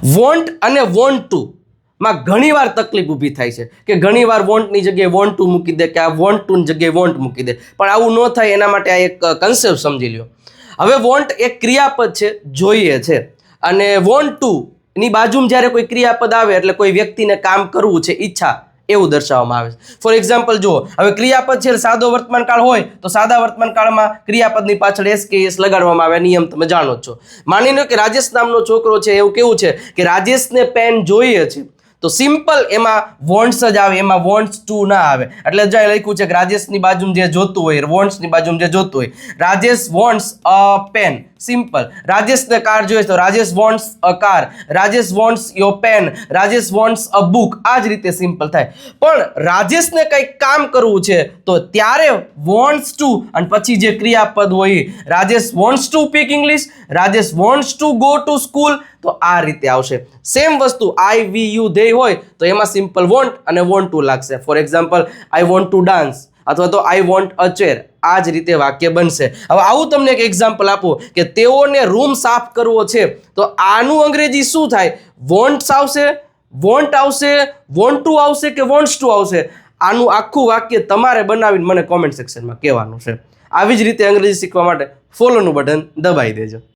Want અને want to માં ઘણીવાર તકલીફ ઊભી થાય છે કે ઘણીવાર વોન્ટની જગ્યાએ વોન્ટ ટુ મૂકી દે કે આ વોન્ટ ટુની જગ્યાએ વોન્ટ મૂકી દે, પણ આવું ન થાય એના માટે આ એક કન્સેપ્ટ સમજી લ્યો. હવે વોન્ટ એક ક્રિયાપદ છે, જોઈએ છે, અને વોન્ટ ટુ ની બાજુમાં જ્યારે કોઈ ક્રિયાપદ આવે એટલે કોઈ વ્યક્તિને કામ કરવું છે, ઈચ્છા, એવું દર્શાવવામાં આવે છે. ફોર એક્ઝામ્પલ જુઓ, હવે ક્રિયાપદ છે સાદો વર્તમાન કાળ હોય તો સાદા વર્તમાન કાળમાં ક્રિયાપદની પાછળ એસ કે એસ લગાડવામાં આવે, નિયમ તમે જાણો જ છો. માની લો કે રાજેશ નામનો છોકરો છે, એવું કેવું છે કે રાજેશને પેન જોઈએ છે, તો સિમ્પલ એમાં વોન્ટ્સ જ આવે, એમાં વોન્ટ્સ ટુ ના આવે. એટલે જ્યાં લખ્યું છે કે રાજેશની બાજુમાં જે જોતું હોય, વોન્ટ્સની બાજુમાં જે જોતું હોય, Rajesh wants a pen, simple. રાજેશને કાર જોઈએ તો Rajesh wants a car, Rajesh wants your pen, Rajesh wants a book. આ જ રીતે સિમ્પલ થાય. પણ રાજેશને કંઈક કામ કરવું છે તો ત્યારે વોન્ટ્સ ટુ અને પછી જે ક્રિયાપદ હોય, Rajesh wants to speak English, Rajesh wants to go to school, તો આ રીતે આવશે. સેમ વસ્તુ આઈ વી યુ ધે હોય તો એમાં સિમ્પલ વોન્ટ અને વોન્ટ ટુ લાગશે. For example, I want to dance અથવા તો આઈ વોન્ટ અ ચેર. આ જ રીતે વાક્ય બનશે. હવે આવું તમને એક એક્ઝામ્પલ આપું કે તેઓને રૂમ સાફ કરવો છે, તો આનું અંગ્રેજી શું થાય? વોન્ટ્સ આવશે, વોન્ટ આવશે, વોન્ટ ટુ આવશે કે વોન્ટ્સ ટુ આવશે? આનું આખું વાક્ય તમારે બનાવીને મને કોમેન્ટ સેક્શનમાં કહેવાનું છે. આવી જ રીતે અંગ્રેજી શીખવા માટે ફોલોનું બટન દબાવી દેજો.